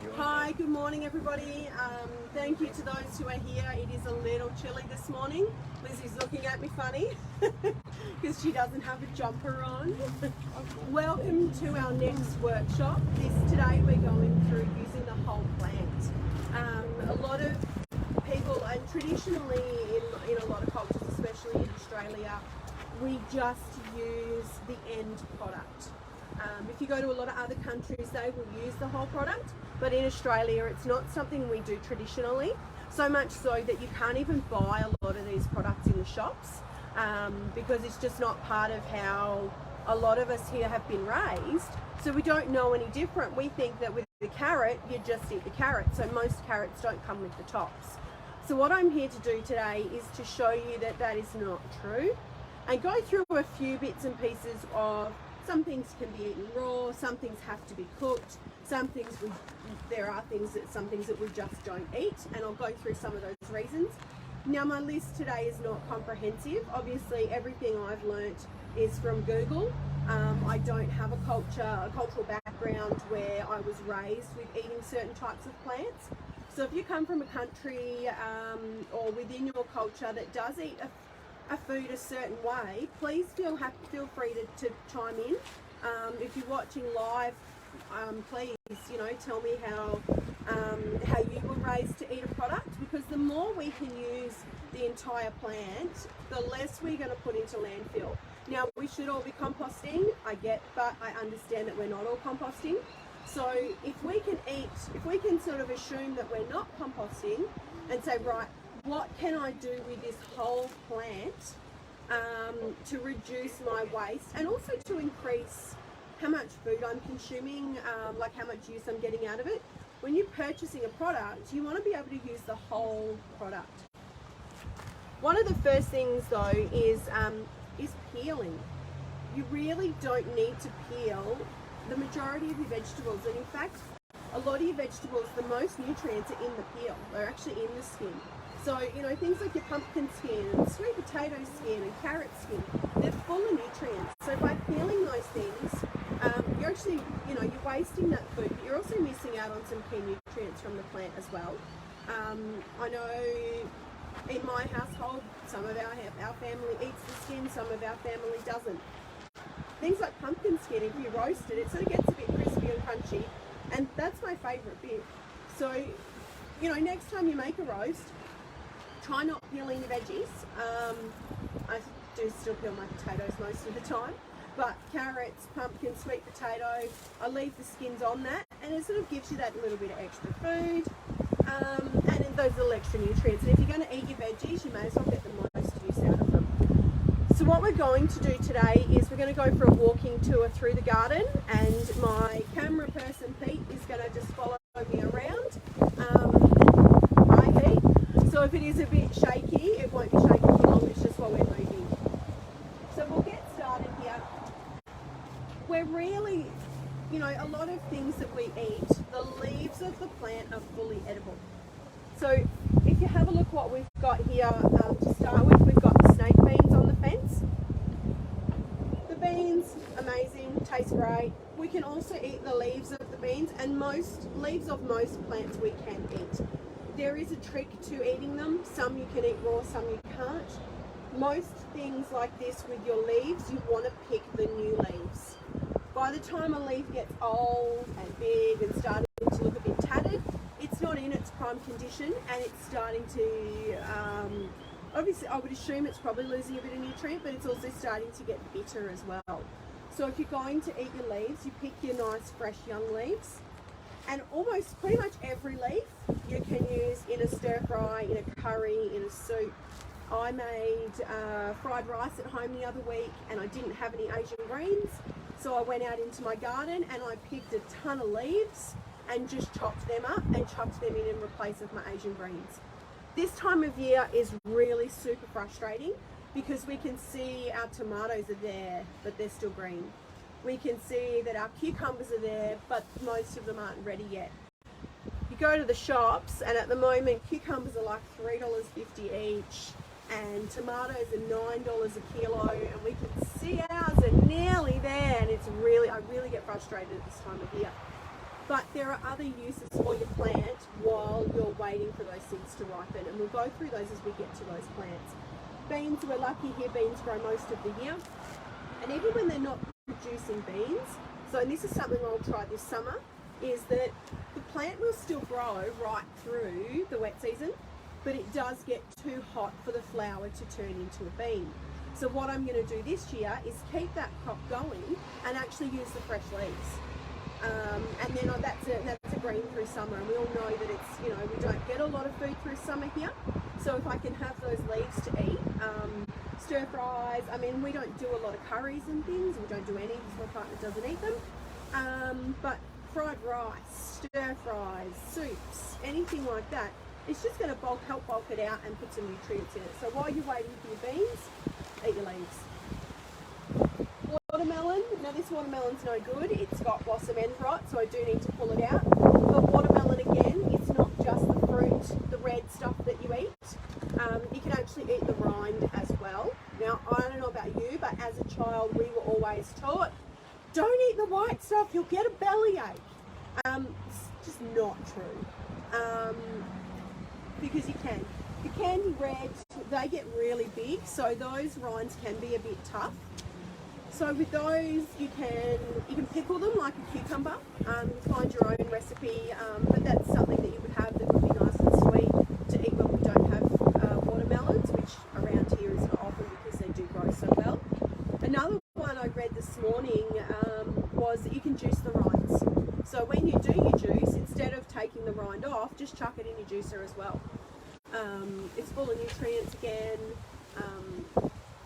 Hi, good morning everybody. Thank you to those who are here. It is a little chilly this morning. Lizzie's looking at me funny because she doesn't have a jumper on. Welcome to our next workshop. Today we're going through using the whole plant. A lot of people, and traditionally in a lot of cultures, especially in Australia, we just use the end product. If you go to a lot of other countries, they will use the whole product, but in Australia it's not something we do traditionally, so much so that you can't even buy a lot of these products in the shops because it's just not part of how a lot of us here have been raised, so we don't know any different. We think that with the carrot, you just eat the carrot, so most carrots don't come with the tops. So what I'm here to do today is to show you that that is not true, and go through a few bits and pieces of some things can be eaten raw, some things have to be cooked, some things some things that we just don't eat, and I'll go through some of those reasons. Now my list today is not comprehensive. Obviously everything I've learnt is from Google. I don't have a cultural background where I was raised with eating certain types of plants. So if you come from a country or within your culture that does eat a food a certain way, please feel free to chime in. If you're watching live, please tell me how you were raised to eat a product, because the more we can use the entire plant, the less we're going to put into landfill. Now we should all be composting, but I understand that we're not all composting. So if we can sort of assume that we're not composting and say, right, what can I do with this whole plant to reduce my waste and also to increase how much food I'm consuming, like how much use I'm getting out of it. When you're purchasing a product, you want to be able to use the whole product. One of the first things though is peeling. You really don't need to peel the majority of your vegetables, and in fact a lot of your vegetables, the most nutrients are in the peel. They're actually in the skin. So, things like your pumpkin skin and sweet potato skin and carrot skin, they're full of nutrients. So by peeling those things, you're actually, you're wasting that food, but you're also missing out on some key nutrients from the plant as well. I know in my household, some of our family eats the skin, some of our family doesn't. Things like pumpkin skin, if you roast it, it sort of gets a bit crispy and crunchy, and that's my favourite bit. So, next time you make a roast, try not peeling your veggies. I do still peel my potatoes most of the time, but carrots, pumpkin, sweet potato, I leave the skins on that, and it sort of gives you that little bit of extra food and those little extra nutrients. And if you're going to eat your veggies, you may as well get the most use out of them. So what we're going to do today is we're going to go for a walking tour through the garden, and my camera person Pete is going to just follow me around. So if it is a bit shaky, it won't be shaky for long, it's just while we're moving. So we'll get started here. We're really, a lot of things that we eat, the leaves of the plant are fully edible. So if you have a look what we've got here, to start with, we've got the snake beans on the fence. The beans, amazing, taste great. We can also eat the leaves of the beans, and leaves of most plants we can eat. There is a trick to eating them. Some you can eat raw, some you can't. Most things like this with your leaves, you want to pick the new leaves. By the time a leaf gets old and big and starting to look a bit tattered, it's not in its prime condition, and it's starting to, obviously I would assume it's probably losing a bit of nutrient, but it's also starting to get bitter as well. So if you're going to eat your leaves, you pick your nice fresh young leaves. And pretty much every leaf you can use in a stir fry, in a curry, in a soup. I made fried rice at home the other week, and I didn't have any Asian greens, so I went out into my garden and I picked a ton of leaves and just chopped them up and chucked them in replace of my Asian greens. This time of year is really super frustrating because we can see our tomatoes are there, but they're still green. We can see that our cucumbers are there, but most of them aren't ready yet. You go to the shops, and at the moment cucumbers are like $3.50 each, and tomatoes are $9 a kilo, and we can see ours are nearly there, and I really get frustrated at this time of year. But there are other uses for your plant while you're waiting for those seeds to ripen, and we'll go through those as we get to those plants. Beans, we're lucky here, beans grow most of the year, and even when they're not producing beans, so and this is something I'll try this summer, is that the plant will still grow right through the wet season, but it does get too hot for the flower to turn into a bean. So what I'm going to do this year is keep that crop going and actually use the fresh leaves. And then that's a green through summer, and we all know that it's, you know, we don't get a lot of food through summer here. So if I can have those leaves to eat, stir fries, I mean, we don't do a lot of curries and things, we don't do any because my partner doesn't eat them, but fried rice, stir fries, soups, anything like that, it's just going to help bulk it out and put some nutrients in it. So while you're waiting for your beans, eat your leaves. Watermelon, now this watermelon's no good, it's got blossom end rot, so I do need to pull it out. But watermelon again, it's not just the fruit, the red stuff that you eat, you can actually eat the rind as well. Now I don't know about you, but as a child we were always taught, don't eat the white stuff, you'll get a bellyache. It's just not true, because you can. The candy reds, they get really big, so those rinds can be a bit tough. So with those, you can pickle them like a cucumber. Find your own recipe, but that's something that you would have that would be nice and sweet to eat when we don't have watermelons, which around here is not often because they do grow so well. Another one I read this morning was that you can juice the rinds. So when you do your juice, instead of taking the rind off, just chuck it in your juicer as well. It's full of nutrients again.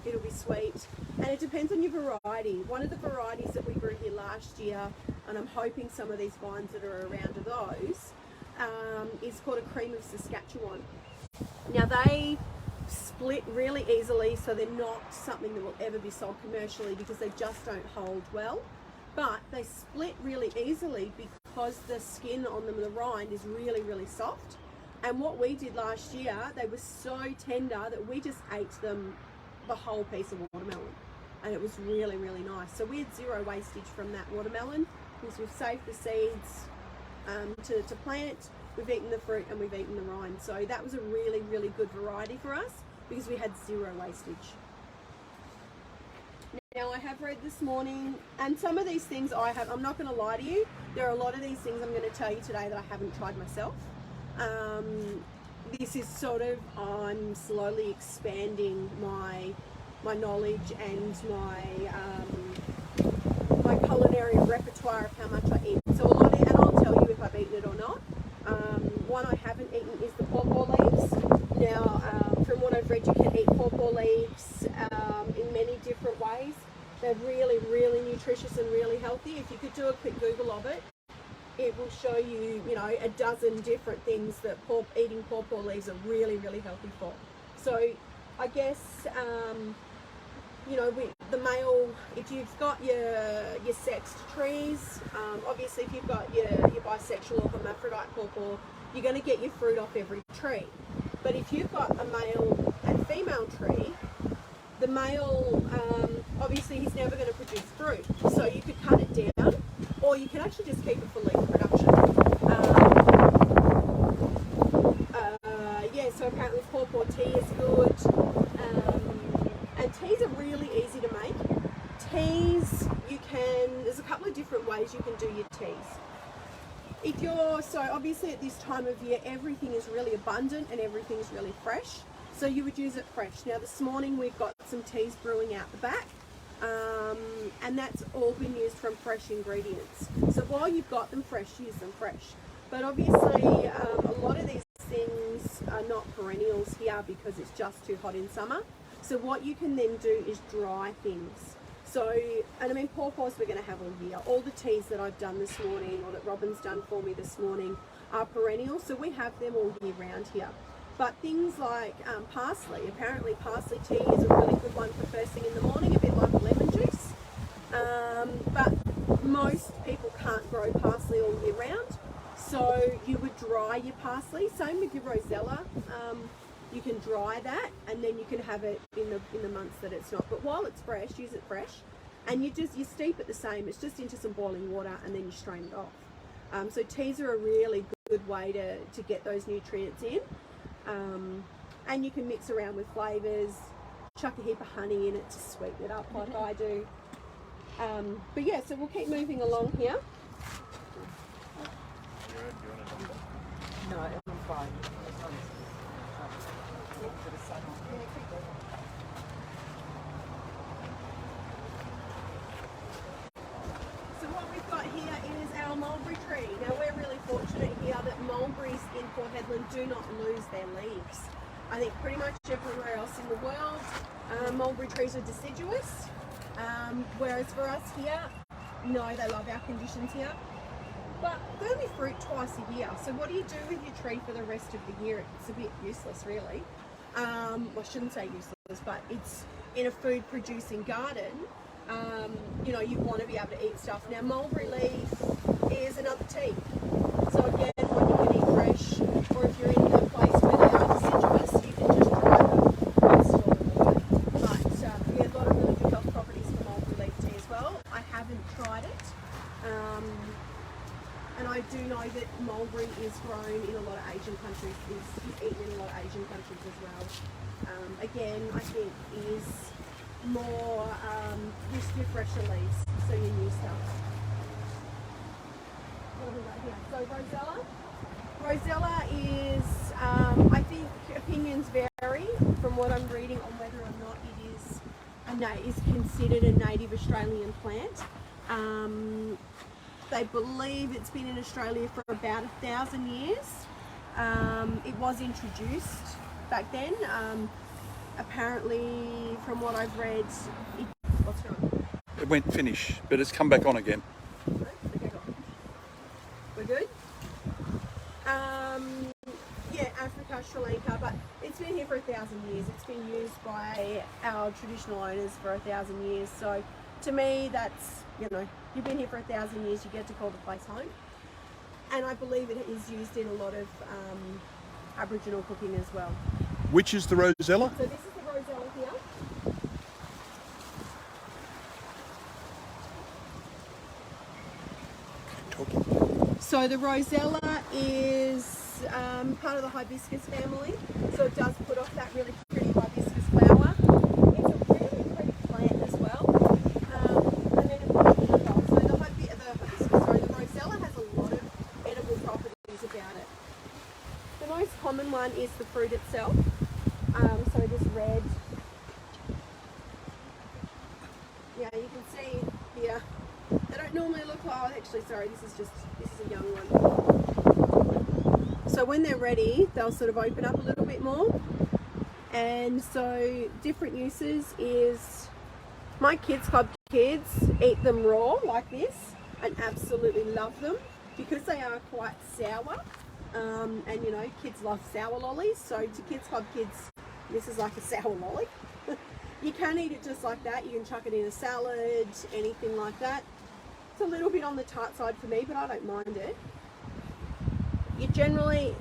It'll be sweet, and it depends on your variety. One of the varieties that we grew here last year, and I'm hoping some of these vines that are around are those, is called a cream of Saskatchewan. Now they split really easily, so they're not something that will ever be sold commercially because they just don't hold well, but they split really easily because the skin on them, the rind, is really, really soft. And what we did last year, they were so tender that we just ate them, the whole piece of watermelon, and it was really, really nice. So we had zero wastage from that watermelon because we've saved the seeds to plant, we've eaten the fruit, and we've eaten the rind. So that was a really, really good variety for us because we had zero wastage. Now I have read this morning, and some of these things I'm not going to lie to you, there are a lot of these things I'm going to tell you today that I haven't tried myself. This is sort of, I'm slowly expanding my knowledge and my culinary repertoire of how much I eat. So a lot of, and I'll tell you if I've eaten it or not. One I haven't eaten is the pawpaw leaves. Now, from what I've read, you can eat pawpaw leaves in many different ways. They're really, really nutritious and really healthy. If you could do a quick Google of it, it will show you, you know, a dozen different things that eating pawpaw leaves are really, really healthy for. So I guess, you know, the male, if you've got your sexed trees, obviously if you've got your bisexual or hermaphrodite pawpaw, you're going to get your fruit off every tree. But if you've got a male and female tree, the male, obviously he's never going to produce fruit. So you could cut it down, or you can actually just keep it for leaf production. Yeah, so apparently pawpaw tea is good, and teas are really easy to make. Teas, there's a couple of different ways you can do your teas. So obviously at this time of year, everything is really abundant and everything's really fresh, so you would use it fresh. Now this morning we've got some teas brewing out the back. And that's all been used from fresh ingredients. So while you've got them fresh, use them fresh. But obviously a lot of these things are not perennials here because it's just too hot in summer. So what you can then do is dry things. So, and I mean pawpaws we're going to have all year. All the teas that I've done this morning, or that Robin's done for me this morning, are perennial, so we have them all year round here. But things like parsley, apparently parsley tea is a really good one for first thing in the morning, a bit like lemon juice. But most people can't grow parsley all year round, so you would dry your parsley. Same with your rosella, you can dry that and then you can have it in the months that it's not. But while it's fresh, use it fresh, and you steep it the same. It's just into some boiling water and then you strain it off. So teas are a really good way to get those nutrients in. And you can mix around with flavours, chuck a heap of honey in it to sweeten it up like I do. But yeah, so we'll keep moving along here. No, I'm fine. So what we've got here is our mulberry tree. Now we're really fortunate here that mulberries in Port Hedland do not lose their leaves. I think pretty much everywhere else in the world, mulberry trees are deciduous, whereas for us here, no, they love our conditions here. But they only fruit twice a year, so what do you do with your tree for the rest of the year? It's a bit useless, really. Well, I shouldn't say useless, but it's in a food producing garden. You know, you want to be able to eat stuff. Now, mulberry leaf is another tea. So again, when you can eat fresh, or if you're in a place where they are deciduous, you can just dry them and store them away. But yeah, a lot of really good health properties for mulberry leaf tea as well. I haven't tried it. And I do know that mulberry is grown in a lot of Asian countries, is eaten in a lot of Asian countries as well. Again, I think is more your fresher leaves, so your new stuff. What have we got here? So Rosella is, I think opinions vary from what I'm reading on whether or not it is considered a native Australian plant. They believe it's been in Australia for about 1,000 years. It was introduced back then. Apparently, from what I've read, what's going on? It went finish, but it's come back on again. Okay, we're good? Yeah, Africa, Sri Lanka, but it's been here for 1,000 years. It's been used by our traditional owners for 1,000 years. So to me, that's, you know, you've been here for 1,000 years, you get to call the place home. And I believe it is used in a lot of Aboriginal cooking as well. Which is the Rosella? So this is the Rosella here. Talking. So the Rosella is part of the hibiscus family. So it does put off that really pretty hibiscus flower. It's a really pretty plant as well. And then the Rosella has a lot of edible properties about it. The most common one is the fruit itself. So this red. Yeah, you can see here. They don't normally look like, oh, actually, sorry, this is a young one. So when they're ready, they'll sort of open up a little bit more. And so different uses is, my kids club kids eat them raw like this and absolutely love them because they are quite sour. And you know, kids love sour lollies. So to kids club kids, this is like a sour lolly. You can eat it just like that. You can chuck it in a salad, anything like that. It's a little bit on the tart side for me, but I don't mind it. You generally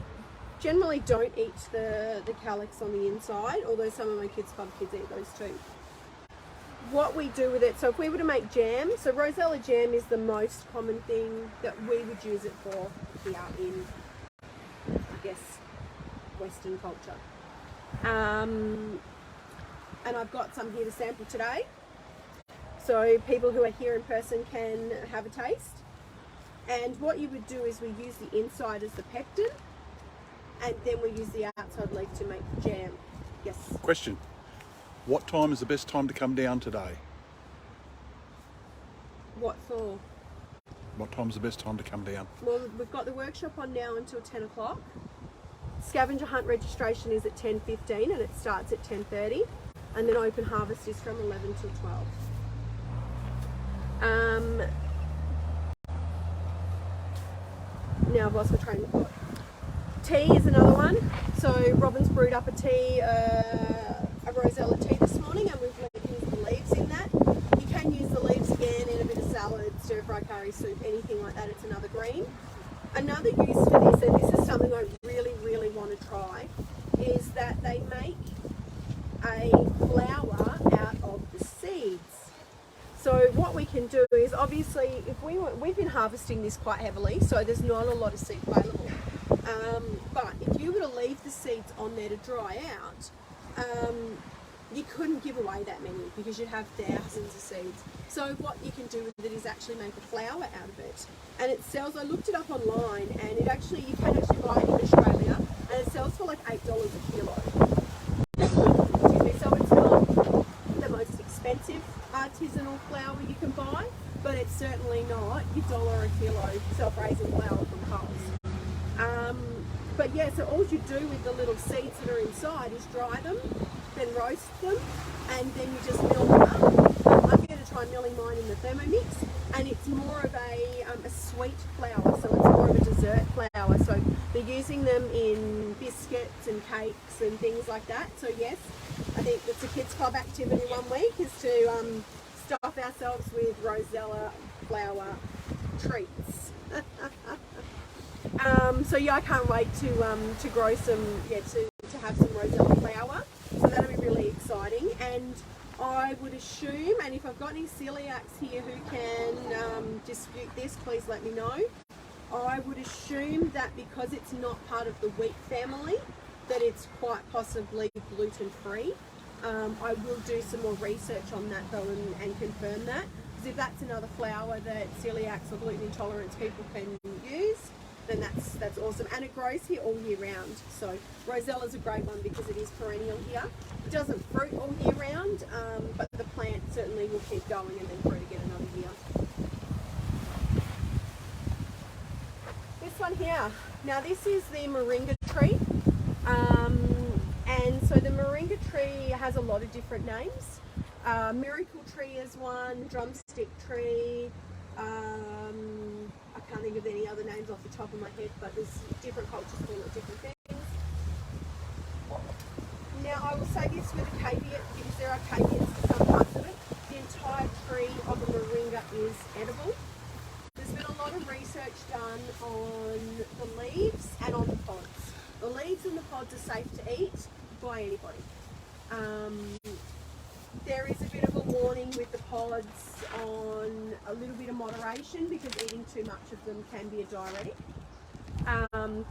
don't eat the calyx on the inside, although some of my kids' club kids eat those too. What we do with it, so if we were to make jam, so Rosella jam is the most common thing that we would use it for here in, I guess, Western culture. And I've got some here to sample today. So people who are here in person can have a taste. And what you would do is we use the inside as the pectin, and then we use the outside leaf to make the jam. Yes? Question. What time is the best time to come down today? What for? What time is the best time to come down? Well, we've got the workshop on now until 10 o'clock. Scavenger hunt registration is at 10:15 and it starts at 10:30. And then open harvest is from 11 till 12. Now I've lost my train of thought. Tea is another one. So Robin's brewed up a tea, a Rosella tea this morning, and we've used the leaves in that. You can use the leaves again in a bit of salad, stir fry curry soup, anything like that. It's another green. Another use for this, and this is something I really want to try, is that they make a flour out of the seeds. So So what we can do is, obviously, if we've been harvesting this quite heavily, so there's not a lot of seed available. But if you were to leave the seeds on there to dry out, you couldn't give away that many because you'd have thousands of seeds. So what you can do with it is actually make a flour out of it. And it sells, I looked it up online, and you can actually buy it in Australia, and it sells for like $8 a kilo. Excuse me, so it's not the most expensive artisanal flour you can buy, but it's certainly not your $1 a kilo self-raising flour from Coles. But yeah, so all you do with the little seeds that are inside is dry them, then roast them, and then you just mill them up. I'm going to try milling mine in the Thermomix, and it's more of a sweet flour, so it's more of a dessert flour. So they're using them in biscuits and cakes and things like that. So yes, I think it's a kids club activity one week is to stuff ourselves with Rosella flour treats. So yeah, I can't wait to grow some, to have some Rosella flour. So that'll be really exciting. And I would assume, and if I've got any celiacs here who can dispute this, please let me know. I would assume that because it's not part of the wheat family, that it's quite possibly gluten-free. I will do some more research on that though and confirm that. Because if that's another flour that celiacs or gluten intolerance people can use, then that's awesome. And it grows here all year round. So Rosella's a great one because it is perennial here. It doesn't fruit all year round, but the plant certainly will keep going and then fruit again another year. This one here. Now this is the moringa tree. And so the moringa tree has a lot of different names. Miracle tree is one, drumstick tree, I can't think of any other names off the top of my head, but there's different cultures call it different things. Now I will say this with a caveat, because there are caveats to some parts of it. The entire tree of the moringa is edible. There's been a lot of research done on the leaves and on the pods. The leaves and the pods are safe to eat by anybody. There is a bit of a warning with the pods on a little bit of moderation because eating too much of them can be a diuretic.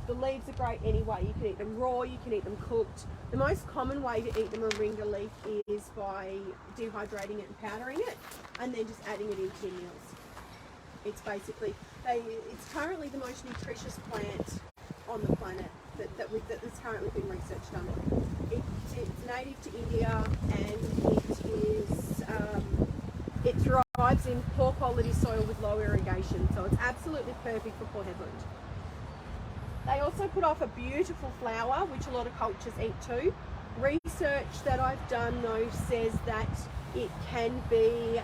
The leaves are great anyway. You can eat them raw, you can eat them cooked. The most common way to eat the moringa leaf is by dehydrating it and powdering it and then just adding it into your meals. It's basically, it's currently the most nutritious plant on the planet that's currently been researched done. It's native to India and it thrives in poor quality soil with low irrigation, so it's absolutely perfect for Port Hedland. They also put off a beautiful flower, which a lot of cultures eat too. Research that I've done though says that it can be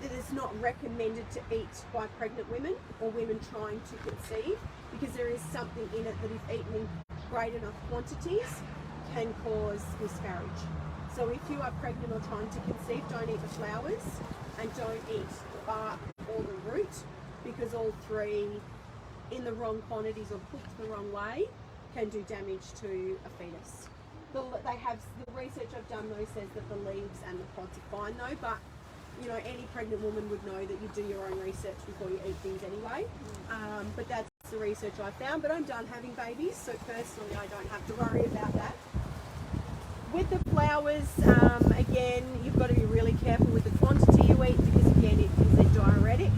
it's not recommended to eat by pregnant women or women trying to conceive, because there is something in it that if eaten in great enough quantities can cause miscarriage. So if you are pregnant or trying to conceive, don't eat the flowers and don't eat the bark or the root, because all three in the wrong quantities or cooked the wrong way can do damage to a fetus. The research I've done though says that the leaves and the pods are fine though, but you know, any pregnant woman would know that you do your own research before you eat things anyway. But that's the research I found. But I'm done having babies, so personally I don't have to worry about that. With the flowers, again, you've got to be really careful with the quantity you eat, because again, it is a diuretic.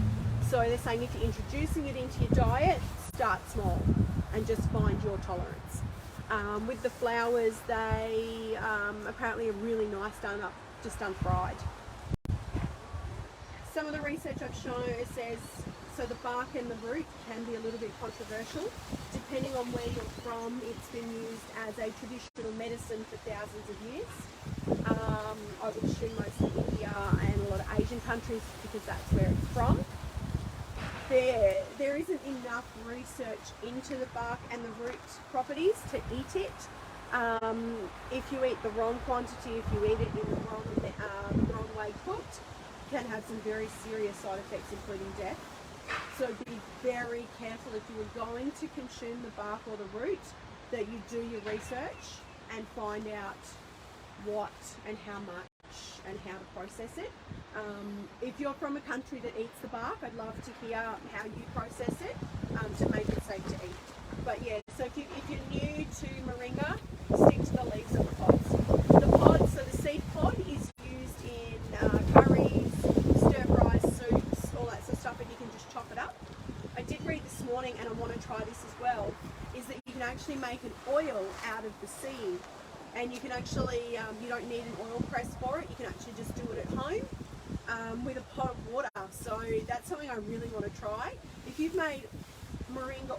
So they're saying if you're introducing it into your diet, start small and just find your tolerance. With the flowers, they apparently are really nice just done fried. Some of the research I've shown says, so the bark and the root can be a little bit controversial. Depending on where you're from, it's been used as a traditional medicine for thousands of years. I would assume mostly India and a lot of Asian countries, because that's where it's from. There isn't enough research into the bark and the root properties to eat it. If you eat the wrong quantity, if you eat it in the wrong way cooked, can have some very serious side effects, including death. So be very careful if you are going to consume the bark or the root, that you do your research and find out what and how much and how to process it. If you're from a country that eats the bark, I'd love to hear how you process it to make it safe to eat. But yeah, so if you're new to moringa, stick to the leaves of the pods. The pods, so the seed pod is used in curries, stir-fries, soups, all that sort of stuff, and you can just chop it up. I did read this morning, and I want to try this as well, is that you can actually make an oil out of the seed. And you can actually, you don't need an oil press for it, you can actually just do it at home with a pot of water. So that's something I really want to try. If you've made moringa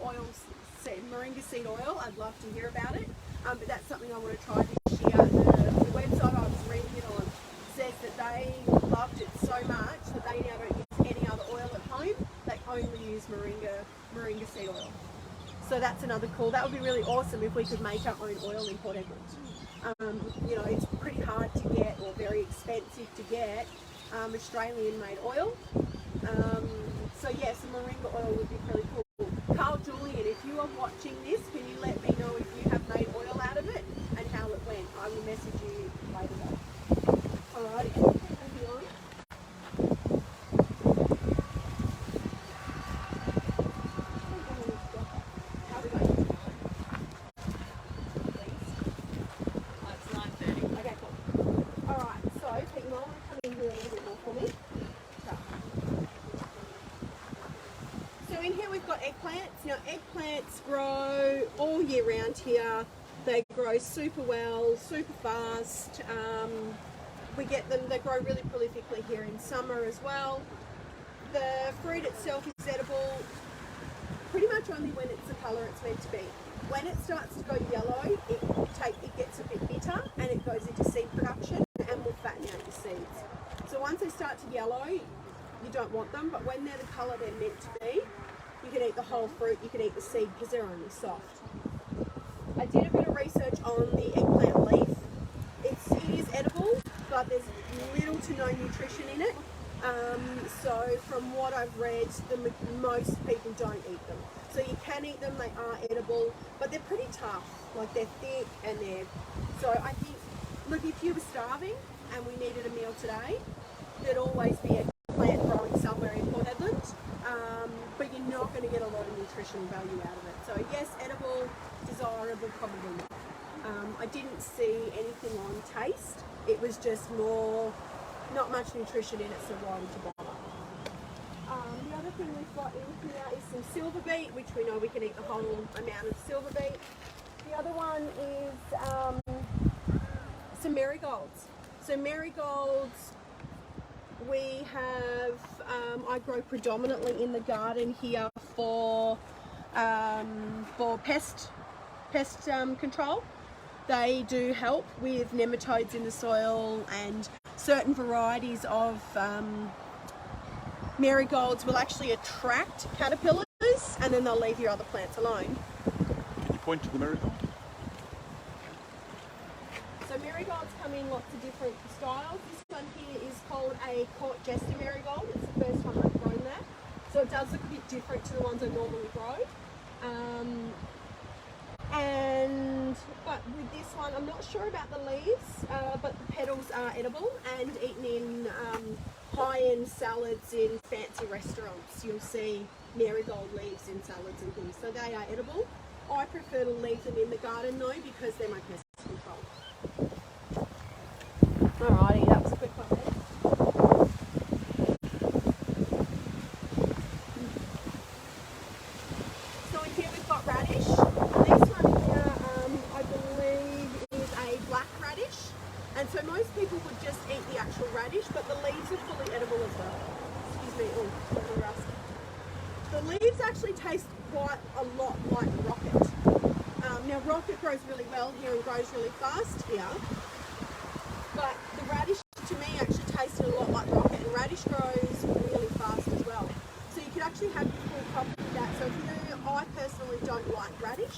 seed oil, I'd love to hear about it. But that's something I want to try this year. The website I was reading it on says that they loved it so much that they now don't use any other oil at home. They only use moringa seed oil. So that's another cool. That would be really awesome if we could make our own oil in Port Edmonds. You know, it's pretty hard to get, or very expensive to get, Australian-made oil. So yes, a moringa oil would be really cool. Carl Julian, if you are watching this, can you let me know if you have made oil out of it and how it went? I will message you later though. Alrighty, moving on. How are we going? It's 9:30. Okay, cool. Alright, so Pete, you might want to come in here a little bit more for me. So in here we've got eggplants. Now eggplants grow all year round here. They grow super well, super fast. We get them, they grow really prolifically here in summer as well. The fruit itself is edible pretty much only when it's the colour it's meant to be. When it starts to go yellow, it gets a bit bitter and it goes into seed production and will fatten out your seeds. So once they start to yellow, you don't want them, but when they're the colour they're meant to be, you can eat the whole fruit, you can eat the seed because they're only soft. I did a bit of research on the eggplant leaf. It is edible, but there's little to no nutrition in it. So from what I've read, most people don't eat them. So you can eat them, they are edible, but they're pretty tough. Like they're thick and so I think, look, if you were starving and we needed a meal today, there'd always be eggplant growing somewhere in Port Edmonds, but you're not going to get a lot of nutritional value out of it. So yes, edible, desirable, probably not. I didn't see anything on taste. It was just more, not much nutrition in it, so why would you bother? The other thing we've got in here is some silver beet, which we know we can eat the whole amount of silver beet. The other one is some marigolds. So marigolds, we have, I grow predominantly in the garden here for pest control. They do help with nematodes in the soil, and certain varieties of marigolds will actually attract caterpillars and then they'll leave your other plants alone. Can you point to the marigold? So marigolds come in lots of different styles. This one here is called a court jester marigold. It's the first time I've grown that. So it does look a bit different to the ones I normally grow. But with this one, I'm not sure about the leaves, but the petals are edible and eaten in high-end salads in fancy restaurants. You'll see marigold leaves in salads and things, so they are edible. I prefer to leave them in the garden though because they're my pest control. Alrighty, that was a quick one. So in here we've got radish. This one here, I believe, is a black radish. And so most people would just eat the actual radish, but the leaves are fully edible as well. Excuse me, oh, a little rust. The leaves actually taste quite a lot like rocket. Now rocket grows really well here and grows really fast here, but the radish to me actually tasted a lot like rocket, and radish grows really fast as well. So you could actually have your full crop with that. So if I personally don't like radish,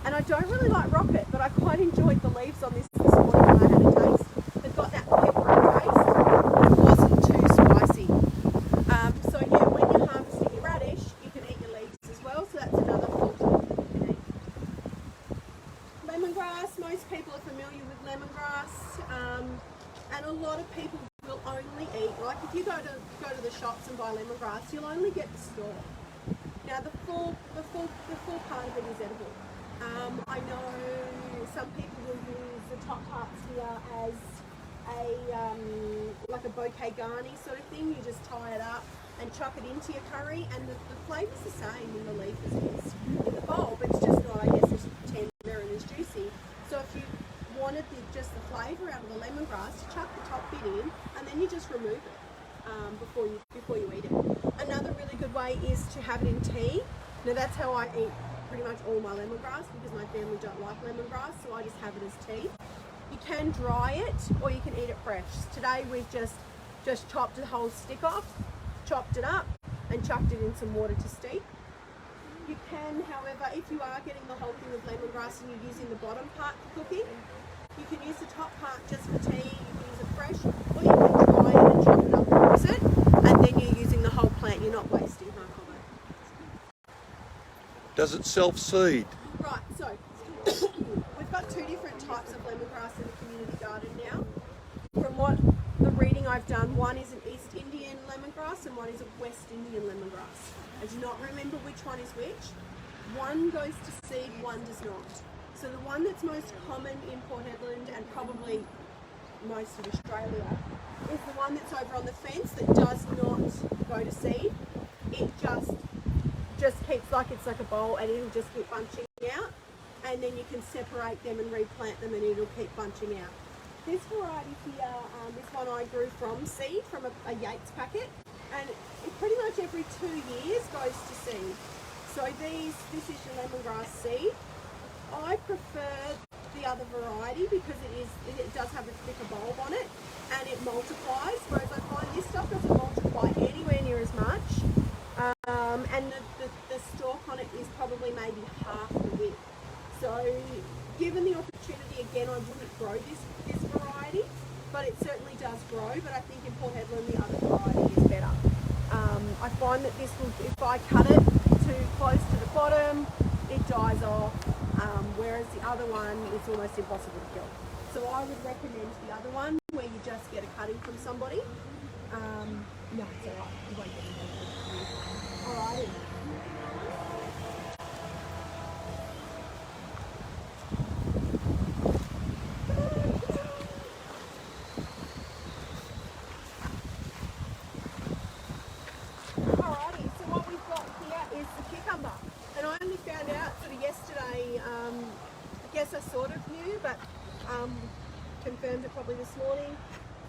and I don't really like rocket, but I quite enjoyed the leaves on this morning when I had a taste. They've got that peppery taste, but it wasn't too spicy. So yeah, when you're harvesting your radish, you can eat your leaves as well, so that's another full tip you can eat. Lemongrass, most people are familiar with lemongrass. go to the shops and buy lemongrass, you'll only get the stalk. Now the full part of it is edible. I know some people will use the top parts here as like a bouquet garni sort of thing. You just tie it up and chuck it into your curry, and the flavour's the same in the leaf as it is in the bowl, but it's just not, I guess, as tender and as juicy. So if you wanted just the flavour out of the lemongrass, you chuck the top bit in, and then you just remove it before you eat it. Another really good way is to have it in tea. Now that's how I eat pretty much all my lemongrass, because my family don't like lemongrass, so I just have it as tea. You can dry it or you can eat it fresh. Today we've just chopped the whole stick off, chopped it up and chucked it in some water to steep. You can, however, if you are getting the whole thing of lemongrass and you're using the bottom part for cooking, you can use the top part just for tea, you can use it fresh, or you can dry it and chop it up and use it, and then you're using the whole plant, you're not wasting half of it. Does it self-seed? Right, so we've got two different types of lemongrass in the community garden now. From what the reading I've done, one is an East Indian lemongrass and one is a West Indian lemongrass. I do not remember which one is which. One goes to seed, one does not. So the one that's most common in Port Hedland and probably most of Australia is the one that's over on the fence that does not go to seed. It just keeps it's like a bowl, and it'll just keep bunching out, and then you can separate them and replant them and it'll keep bunching out. This variety here, this one I grew from seed, from a Yates packet, and it pretty much every 2 years goes to seed. So this is your lemongrass seed. I prefer the other variety because it does have a thicker bulb on it and it multiplies, whereas I find this stuff doesn't multiply anywhere near as much, and the stalk on it is probably maybe half the width. So given the opportunity, again, I wouldn't grow this variety, but it certainly does grow. But I think in Port Hedland the other variety is better. I find that this will, if I cut it too close to the bottom, it dies off, whereas the other one is almost impossible to kill. So I would recommend the other one, where you just get a cutting from somebody. No, it's alright, you won't get it. Alright. I sort of knew, but confirmed it probably this morning,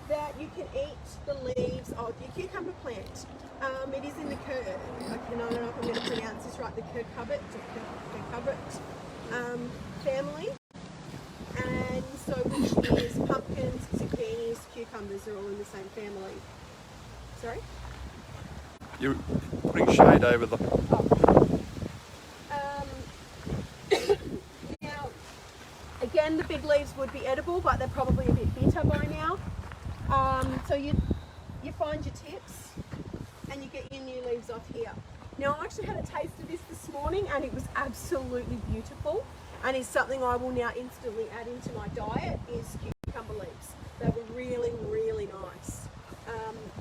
that you can eat the leaves of your cucumber plant. It is in the I don't know if I'm going to pronounce this right, the cucurbit family, and so which is pumpkins, zucchinis, cucumbers are all in the same family. Sorry? You're putting shade over the... Again, the big leaves would be edible, but they're probably a bit bitter by now. So you find your tips and you get your new leaves off here. Now, I actually had a taste of this morning and it was absolutely beautiful, and is something I will now instantly add into my diet, is cucumber leaves. They were really, really nice.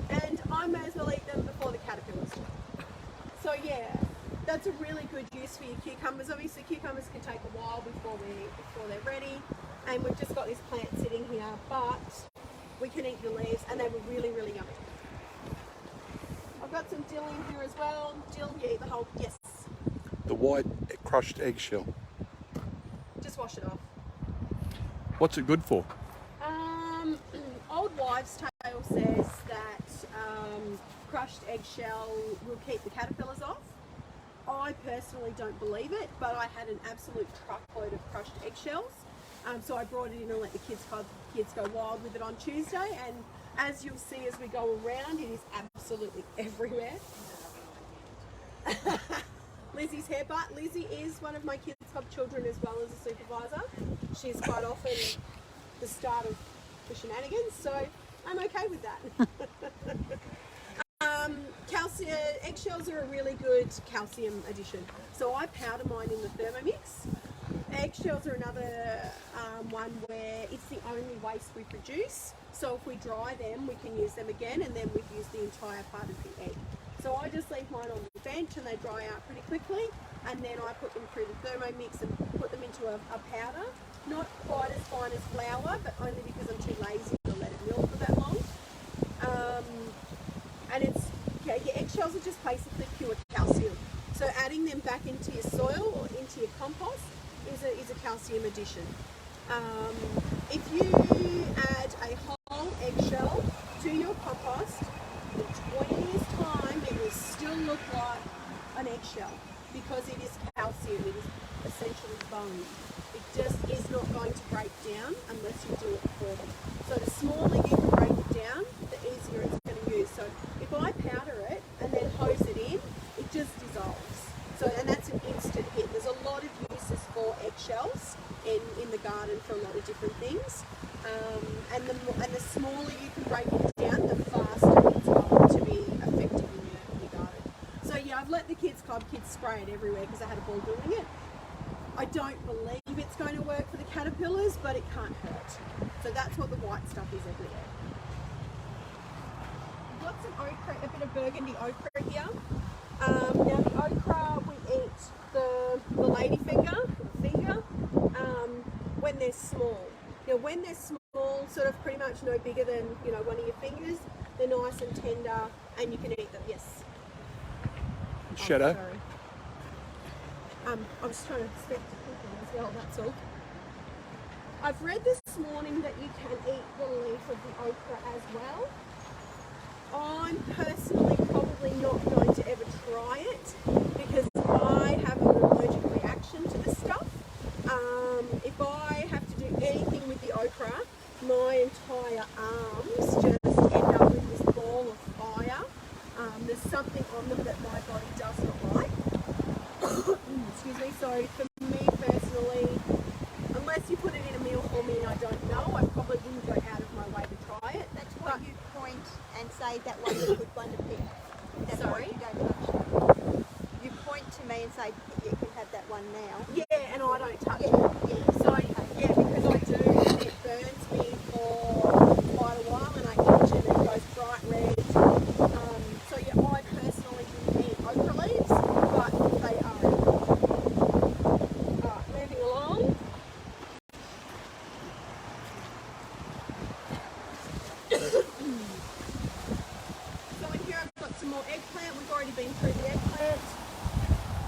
And I may as well eat them before the caterpillars. So yeah, that's a really good use for your cucumbers. Obviously cucumbers can take a while before they're ready, and we've just got this plant sitting here, but we can eat the leaves and they were really, really yummy. I've got some dill in here as well. Dill, you eat the whole, yes. The white crushed eggshell. Just wash it off. What's it good for? Old wives' tale says that crushed eggshell will keep the caterpillars off. I personally don't believe it, but I had an absolute truckload of crushed eggshells, so I brought it in and let the kids go wild with it on Tuesday, and as you'll see as we go around, it is absolutely everywhere. Lizzie's hair butt. Lizzie is one of my kids' club children as well as a supervisor. She's quite often the start of the shenanigans, so I'm okay with that. Calcium eggshells are a really good calcium addition, so I powder mine in the Thermomix, Eggshells are another one where it's the only waste we produce. So if we dry them, we can use them again, and then we've used the entire part of the egg. So I just leave mine on the bench and they dry out pretty quickly, and then I put them through the Thermomix and put them into a powder. Not quite as fine as flour, but only because I'm too lazy to let it milk for that long. And your eggshells are just basically pure calcium. So adding them back into your soil or into your compost is a calcium addition. If you add a whole eggshell to your compost, in 20 years time it will still look like an eggshell because it is calcium, it is essentially bone. It just is not going to break down unless you do it for them. So the smaller you can break it down, the easier it's going to use. So if I powder it and then hose it in, it just dissolves. So, and that's an instant hit. There's a lot of uses for eggshells in the garden for a lot of different things. And the smaller you can break it down, the faster it's going to be effective in your garden. So yeah, I've let the kids spray it everywhere because I had a ball doing it. I don't believe it's going to work for the caterpillars, but it can't hurt. So that's what the white stuff is everywhere. I've got some okra, a bit of burgundy okra here. Now the okra, we eat the ladyfinger when they're small. Now when they're small, sort of pretty much no bigger than one of your fingers, they're nice and tender, and you can eat them. Yes. Shadow. Oh, sorry. I was trying to speak to people as well, that's all. I've read this morning that you can eat the leaf of the okra as well. I'm personally probably not going to ever try it because I have an allergic reaction to this stuff. If I have to do anything with the okra, my entire arms just end up with this ball of fire. There's something on them that my body does not like. Excuse me. So for me personally, unless you put it in a meal for me and I don't know, I probably wouldn't go out of my way to try it. That's why you point and say that one's a good one to pick. That's Sorry? why you don't touch. You point to me and say you can have that one now. Yeah, and I don't touch it. Yeah. So yeah, because I do, it burns me for quite a while, and I itch and it goes bright red. So yeah, I personally wouldn't eat okra leaves, but they are edible. Alright, moving along. So in here I've got some more eggplant. We've already been through the eggplant.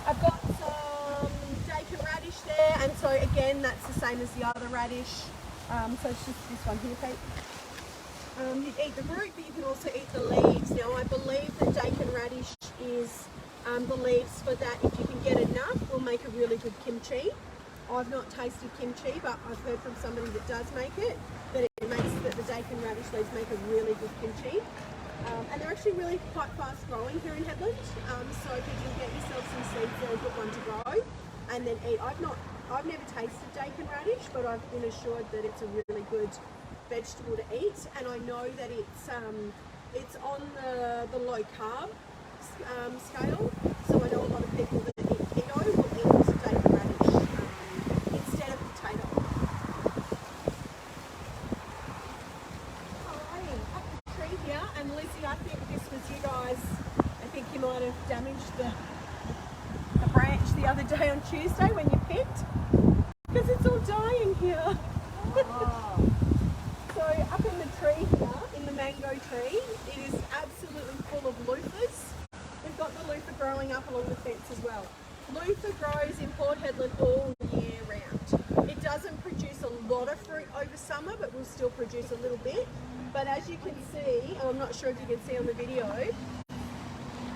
I've got some daikon radish there, and so again that's the same as the other radish. So it's just this one here, Pete. You eat the root, but you can also eat the leaves. Now I believe that daikon radish is the leaves for that, if you can get enough, will make a really good kimchi. I've not tasted kimchi, but I've heard from somebody that does make it, that the daikon radish leaves make a really good kimchi. And they're actually really quite fast growing here in Headland. So if you can get yourself some seeds, they're a good one to grow and then eat. I've never tasted daikon radish, but I've been assured that it's a really good vegetable to eat, and I know that it's on the low carb scale. So I know a lot of people that eat keto will eat daikon radish instead of potato. Alrighty, up the tree here, and Lizzie, I think this was you guys. I think you might have damaged the branch the other day on Tuesday when you picked, because it's all dying here. Oh. So up in the tree here, in the mango tree, it is absolutely full of loofahs. We've got the loofah growing up along the fence as well. Loofah grows in Port Hedland all year round. It doesn't produce a lot of fruit over summer, but will still produce a little bit. But as you can see, I'm not sure if you can see on the video, it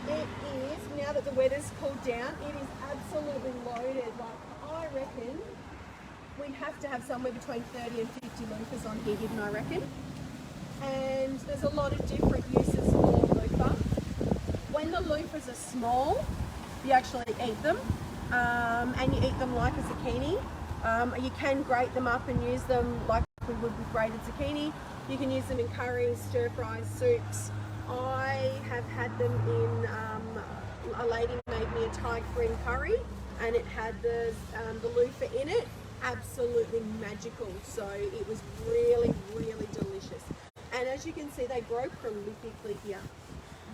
is, now that the weather's cooled down, it is absolutely loaded. Like, I reckon we have to have somewhere between 30 and 50 loofahs on here hidden, I reckon. And there's a lot of different uses for loofah. When the loofahs are small, you actually eat them, and you eat them like a zucchini. You can grate them up and use them like we would with grated zucchini. You can use them in curries, stir fries, soups. I have had them in, a lady made me a Thai green curry, and it had the loofah in it. absolutely magical. So it was really, really delicious. And as you can see, they grow prolifically here.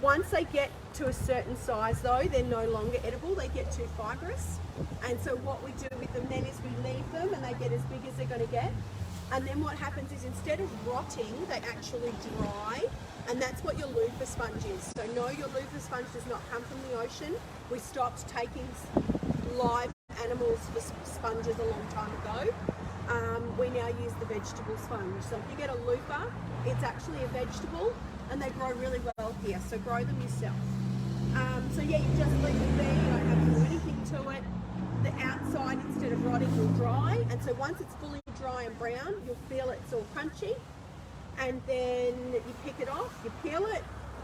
Once they get to a certain size though, they're no longer edible, they get too fibrous. And so what we do with them then is we leave them and they get as big as they're going to get. And then what happens is instead of rotting, they actually dry. And that's what your loofah sponge is. So no, your loofah sponge does not come from the ocean. We stopped taking live animals for sponges a long time ago. We now use the vegetable sponge. So if you get a loofah, it's actually a vegetable and they grow really well here. So grow them yourself. So yeah, you just leave it there, you don't have to do anything to it. The outside, instead of rotting, will dry. And so once it's fully dry and brown, you'll feel it's all crunchy. And then you pick it off, you peel it,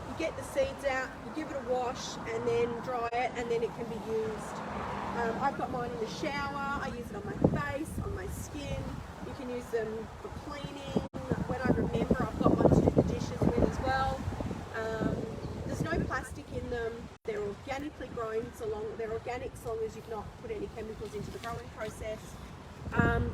you get the seeds out, you give it a wash and then dry it and then it can be used. I've got mine in the shower, I use it on my face, on my skin. You can use them for cleaning. When I remember, I've got one to do the dishes with as well. There's no plastic in them. They're organically grown, they're organic so long as you've not put any chemicals into the growing process.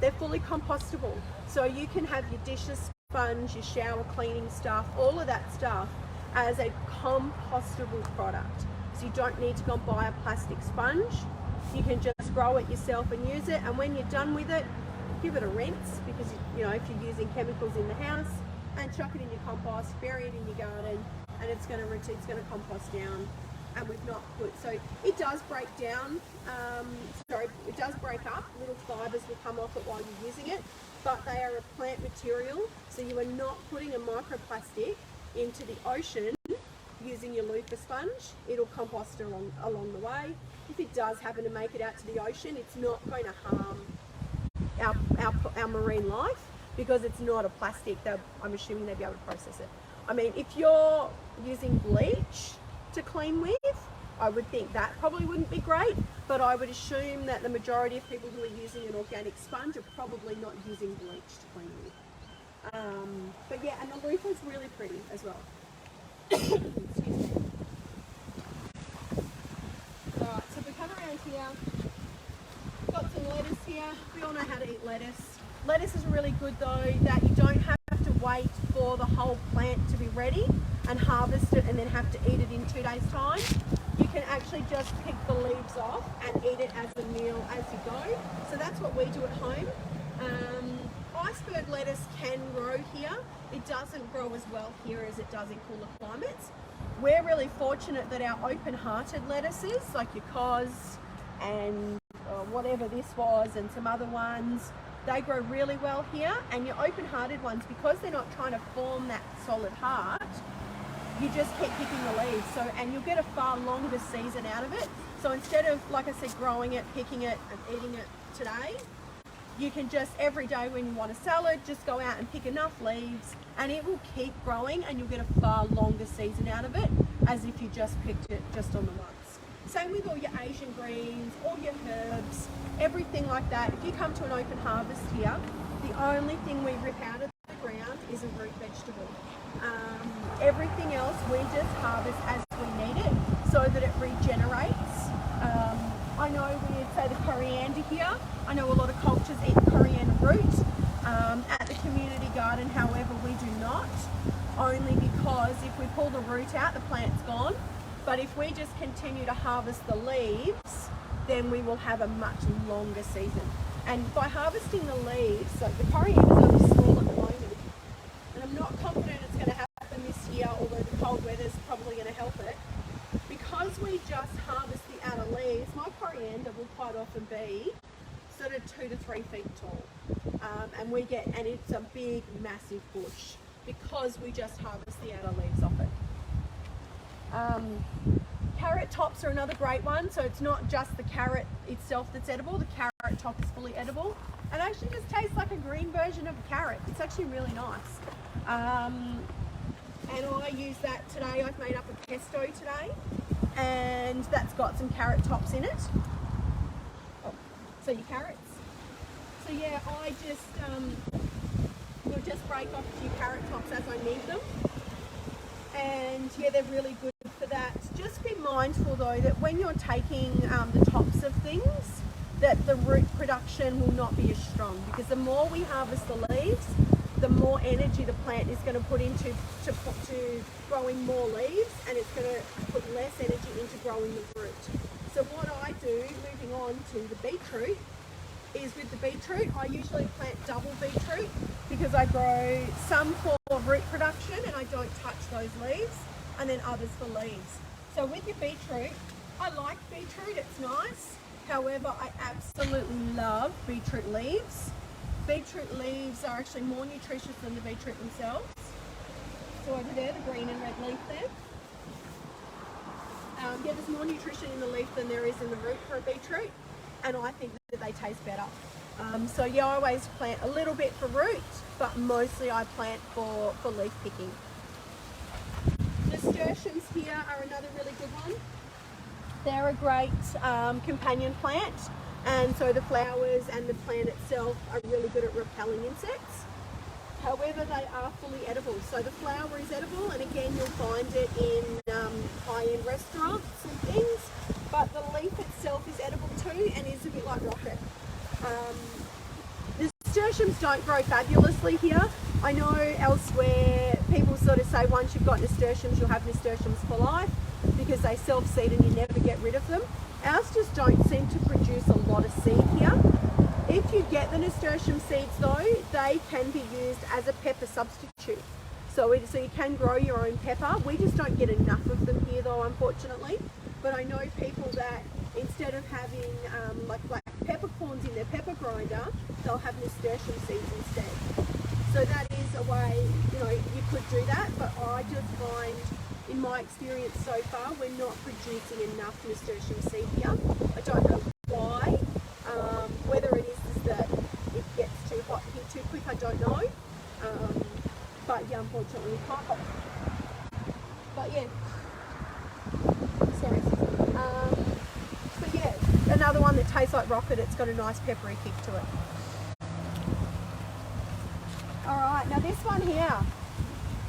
They're fully compostable. So you can have your dishes sponge, your shower cleaning stuff, all of that stuff as a compostable product. So you don't need to go and buy a plastic sponge. You can just grow it yourself and use it, and when you're done with it, give it a rinse, because you know, if you're using chemicals in the house, and chuck it in your compost, bury it in your garden, and it's going to compost down. And we've not put, so it does break down, it does break up, little fibres will come off it while you're using it, but they are a plant material, so you are not putting a microplastic into the ocean using your loofah sponge. It'll compost along the way. If it does happen to make it out to the ocean, it's not going to harm our marine life, because it's not a plastic. I'm assuming they'll be able to process it. I mean, if you're using bleach to clean with, I would think that probably wouldn't be great, but I would assume that the majority of people who are using an organic sponge are probably not using bleach to clean with. But yeah, and the loofah is really pretty as well. Excuse me. Alright, so if we come around here, got some lettuce here. We all know how to eat lettuce. Lettuce is really good though, that you don't have to wait for the whole plant to be ready and harvest it and then have to eat it in 2 days' time. You can actually just pick the leaves off and eat it as a meal as you go. So that's what we do at home. Iceberg lettuce can grow here. It doesn't grow as well here as it does in cooler climates. We're really fortunate that our open-hearted lettuces, like your cos and whatever this was and some other ones, they grow really well here. And your open-hearted ones, because they're not trying to form that solid heart, you just keep picking the leaves. So, and you'll get a far longer season out of it. So instead of, like I said, growing it, picking it and eating it today, you can just every day when you want a salad, just go out and pick enough leaves and it will keep growing and you'll get a far longer season out of it as if you just picked it just on the once. Same with all your Asian greens, all your herbs, everything like that. If you come to an open harvest here, the only thing we rip out of the ground is a root vegetable. Everything else we just harvest as we need it so that it regenerates. I know we'd say the coriander here. I know a lot of cultures eat coriander root. At the community garden, however, we do not, only because if we pull the root out, the plant's gone. But if we just continue to harvest the leaves, then we will have a much longer season. And by harvesting the leaves, like the coriander is only small at the moment, and I'm not confident it's going to happen this year, although the cold weather's probably going to help it. Because we just harvest the outer leaves, my coriander will quite often be sort of 2 to 3 feet tall. And it's a big, massive bush because we just harvest the outer leaves off it. Carrot tops are another great one. So it's not just the carrot itself that's edible, the carrot top is fully edible. And actually just tastes like a green version of a carrot. It's actually really nice. And I use that today. I've made up a pesto today, and that's got some carrot tops in it. Oh, so your carrots. So yeah, I just will just break off a few carrot tops as I need them. And yeah, they're really good for that. Just be mindful though that when you're taking the tops of things, that the root production will not be as strong, because the more we harvest the leaves, the more energy the plant is going to put into to growing more leaves, and it's going to put less energy into growing the root. So what I do, moving on to the beetroot, is with the beetroot, I usually plant double beetroot because I grow some for root production and I don't touch those leaves, and then others for leaves. So with your beetroot, I like beetroot, it's nice. However, I absolutely love beetroot leaves. Beetroot leaves are actually more nutritious than the beetroot themselves. So over there, the green and red leaf there. Yeah, there's more nutrition in the leaf than there is in the root for a beetroot, and I think that they taste better. So yeah, I always plant a little bit for root, but mostly I plant for leaf picking. Nasturtiums here are another really good one. They're a great companion plant, and so the flowers and the plant itself are really good at repelling insects. However, they are fully edible. So the flower is edible, and again, you'll find it in high-end restaurants and things, but the leaf itself is edible too and is a bit like rocket. Nasturtiums don't grow fabulously here. I know elsewhere people sort of say once you've got nasturtiums, you'll have nasturtiums for life because they self-seed and you never get rid of them. Ours just don't seem to produce a lot of seed here. If you get the nasturtium seeds though, they can be used as a pepper substitute. So you can grow your own pepper. We just don't get enough of them here though, unfortunately. But I know people that instead of having like black peppercorns in their pepper grinder, they'll have nasturtium seeds instead. So that is a way, you could do that, but I just find, in my experience so far, we're not producing enough nasturtium seed here. I don't know why. Whether it is that it gets too hot here too quick, I don't know. But yeah, unfortunately, we can't. But yeah. Sorry. But yeah, another one that tastes like rocket. It's got a nice peppery kick to it. Alright, now this one here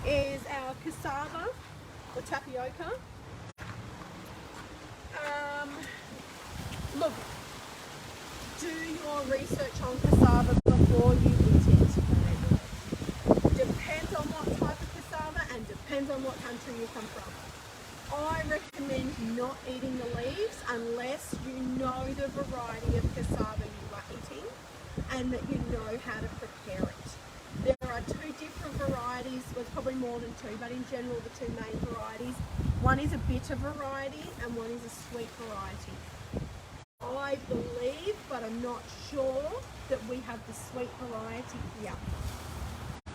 is our cassava or tapioca. Look, do your research on cassava before you eat it. Depends on what type of cassava and depends on what country you come from. I recommend not eating the leaves unless you know the variety of cassava you are eating and that you know how to prepare it. There are two different varieties, well, probably more than two, but in general the two main varieties. One is a bitter variety and one is a sweet variety. I believe, but I'm not sure, that we have the sweet variety here.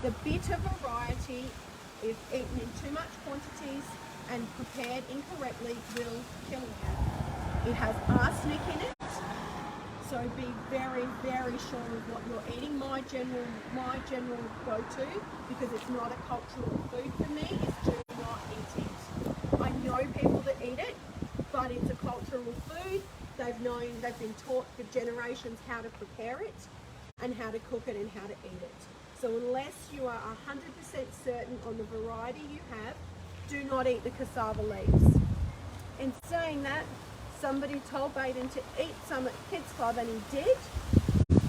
The bitter variety, if eaten in too much quantities and prepared incorrectly, will kill you. It has arsenic in it. So be very, very sure of what you're eating. My general go-to, because it's not a cultural food for me, is do not eat it. I know people that eat it, but it's a cultural food. They've been taught for generations how to prepare it and how to cook it and how to eat it. So unless you are 100% certain on the variety you have, do not eat the cassava leaves. In saying that, somebody told Baden to eat some at Kids Club and he did,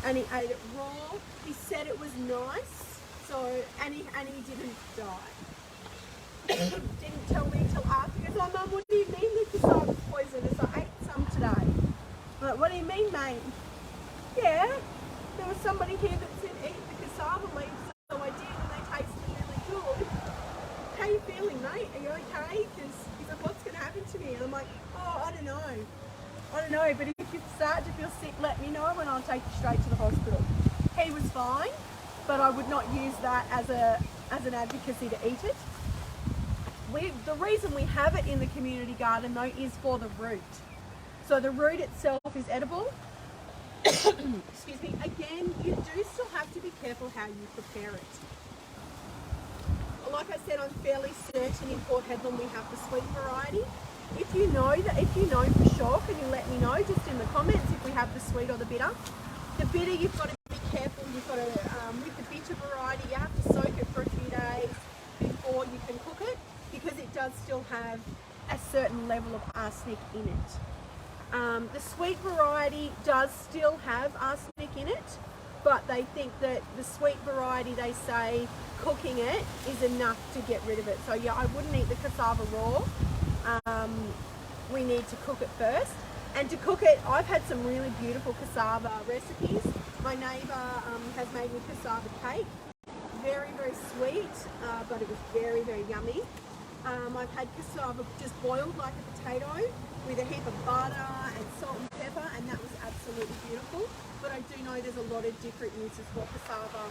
and he ate it raw. He said it was nice, and he didn't die. Didn't tell me till after. He goes, "Oh Mum, what do you mean the cassava's poisonous? I ate some today." I'm like, "What do you mean, mate?" "Yeah, there was somebody here that said eat the cassava leaves, so I did, and they tasted really good. How are you feeling, mate? Are you okay?" Because he's like, "What's going to happen to me?" And I'm like, "Oh, I don't know, but if you start to feel sick, let me know and I'll take you straight to the hospital." He was fine, but I would not use that as an advocacy to eat it. The reason we have it in the community garden though is for the root. So the root itself is edible. Excuse me. Again, you do still have to be careful how you prepare it. Like I said, I'm fairly certain in Port Hedland we have the sweet variety. If you know for sure, can you let me know just in the comments if we have the sweet or the bitter? The bitter, you've got to be careful. You've got to, with the bitter variety, you have to soak it for a few days before you can cook it because it does still have a certain level of arsenic in it. The sweet variety does still have arsenic in it, but they think that the sweet variety, they say cooking it is enough to get rid of it. So yeah, I wouldn't eat the cassava raw. We need to cook it first. And to cook it, I've had some really beautiful cassava recipes. My neighbour has made me cassava cake. Very, very sweet, but it was very, very yummy. I've had cassava just boiled like a potato with a heap of butter and salt and pepper, and that was absolutely beautiful. But I do know there's a lot of different uses for cassava.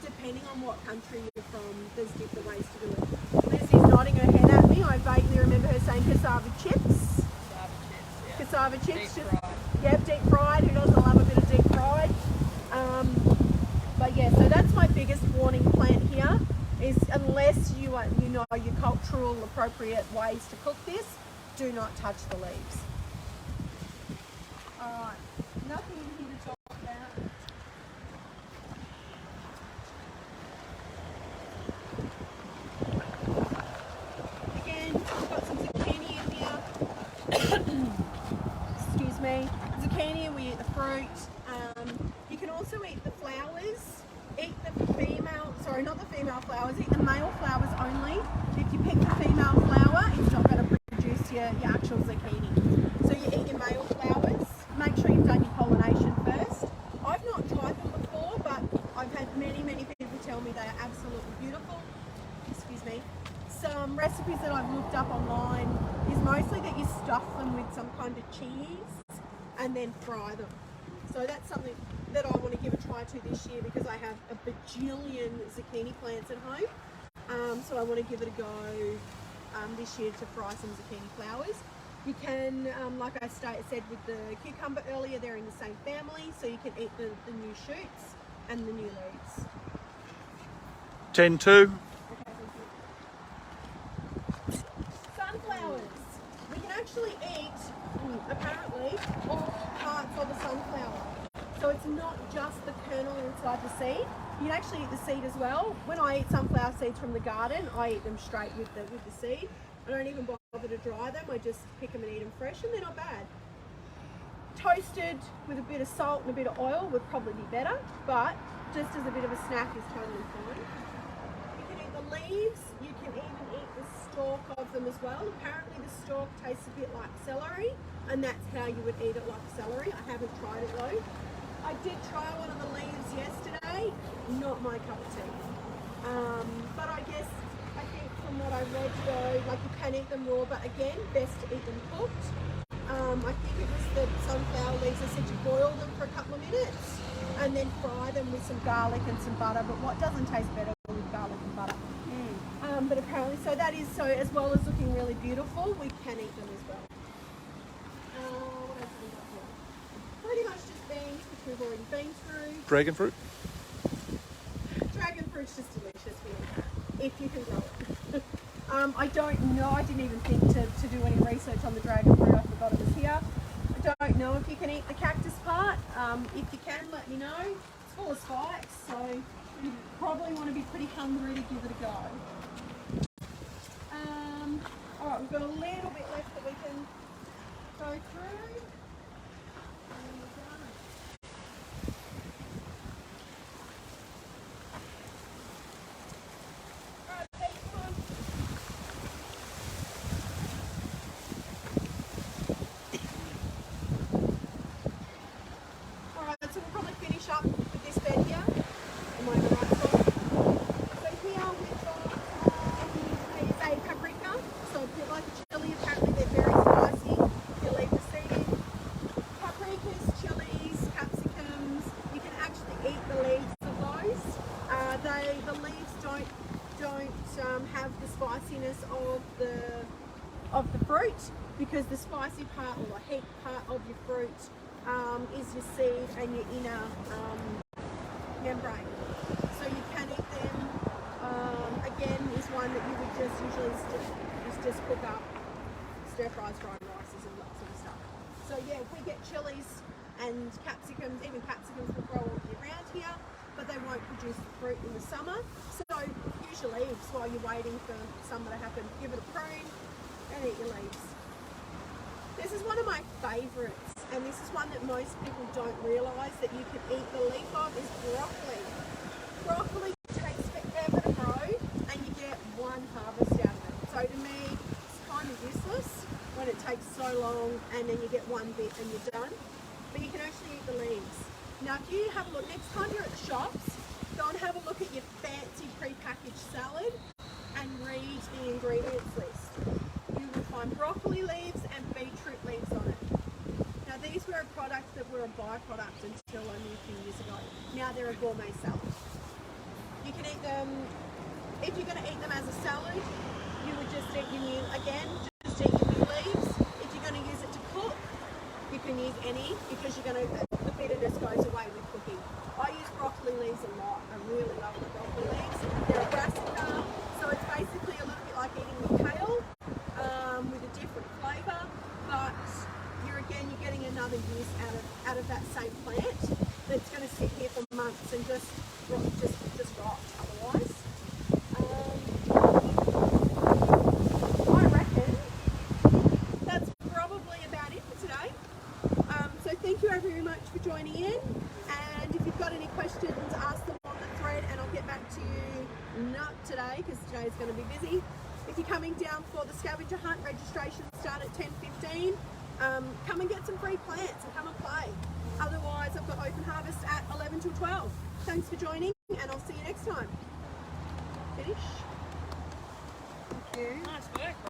Depending on what country you're from, there's different ways to do it. Lizzie's nodding her head at me. I vaguely remember her saying cassava chips. Cassava chips, Deep just, fried. yep, deep fried. Who doesn't love a bit of deep fried? But yeah, so that's my biggest warning plant here, is unless you know your cultural appropriate ways to cook this, do not touch the leaves. Alright, nothing in here to talk about. Again, we've got some zucchini in here. Excuse me. Zucchini, and we eat the fruit. You can also eat the flowers. Eat the female, sorry, not the female flowers, eat the male flowers only. If you pick the female flower, it's not going to produce your actual zucchini. So you eat your male flowers. Make sure you've done your pollination first. I've not tried them before, but I've had many, many people tell me they are absolutely beautiful. Excuse me. Some recipes that I've looked up online is mostly that you stuff them with some kind of cheese and then fry them. So that's something that I want to give a try to this year, because I have a bajillion zucchini plants at home. So I want to give it a go this year to fry some zucchini flowers. You can, like I said with the cucumber earlier, they're in the same family, so you can eat the new shoots and the new leaves. 10-2. Sunflowers. We can actually eat, apparently, all parts of a sunflower. So it's not just the kernel inside the seed. You can actually eat the seed as well. When I eat sunflower seeds from the garden, I eat them straight with the seed. I don't even bother to dry them. I just pick them and eat them fresh, and they're not bad. Toasted with a bit of salt and a bit of oil would probably be better, but just as a bit of a snack is totally fine. You can eat the leaves. You can even eat the stalk of them as well. Apparently the stalk tastes a bit like celery, and that's how you would eat it, like celery. I haven't tried it though. I did try one of the leaves yesterday. Not my cup of tea. But I think from what I read though, like you can eat them raw, but again, best to eat them cooked. I think it was the sunflower leaves, I said to boil them for a couple of minutes and then fry them with some garlic and some butter. But what doesn't taste better with garlic and butter? But apparently, so that is, so as well as looking really beautiful, we can eat them as well. What else have we got here? Pretty much just beans, which we've already been through. Dragon fruit. Dragon fruit's just delicious, if you can grow it. I don't know, I didn't even think to do any research on the dragon fruit. I forgot it was here. I don't know if you can eat the cactus part. If you can, let me know. It's full of spikes, so you probably want to be pretty hungry to give it a go. Alright, we've got a little bit left that we can go through. So we'll probably finish up with this bed here. Am I in the right spot? So here we've got a paprika, so a bit like a chili. Apparently they're very spicy. You leave the seed in. Paprikas, chilies, capsicums. You can actually eat the leaves of those. The leaves don't have the spiciness of the fruit, because the spicy part, or the heat part of your fruit, is your seed and your inner membrane. So you can eat them. Again, is one that you would just usually just cook up, stir fries, fried rices, and that sort of stuff. So yeah, if we get chilies and capsicums, even capsicums will grow all year round here, but they won't produce the fruit in the summer. So use your leaves while you're waiting for summer to happen. Give it a prune and eat your leaves. This is one of my favourites, and this is one that most people don't realise that you can eat the leaf of, is broccoli. Broccoli takes forever to grow, and you get one harvest out of it. So to me, it's kind of useless when it takes so long, and then you get one bit and you're done. But you can actually eat the leaves. Now, if you have a look, next time you're at the shops, go and have a look at your fancy pre-packaged salad and read the ingredients list. You will find broccoli leaves and beetroot leaves on it. Now, these were a product that were a byproduct until only a few years ago. Now they're a gourmet salad. You can eat them, if you're going to eat them as a salad, you would just eat your new, again, just eat your new leaves. If you're going to use it to cook, you can use any, because you're going to, the bitterness goes away with cooking. I use broccoli leaves a lot. I really love the broccoli leaves. They're a brassica, so it's basically a little bit like eating the kale, with a different flavour, but you're getting another use out of that same plant that's going to sit here for months and just rot otherwise. I reckon that's probably about it for today. So thank you very much for joining in, and if you've got any questions, ask them on the thread and I'll get back to you. Not today, because today is going to be busy. If you're coming down for the scavenger hunt, registrations start at 10:15. Come and get some free plants and come and play. Otherwise, I've got open harvest at 11 till 12. Thanks for joining, and I'll see you next time. Finish. Thank you. Nice work.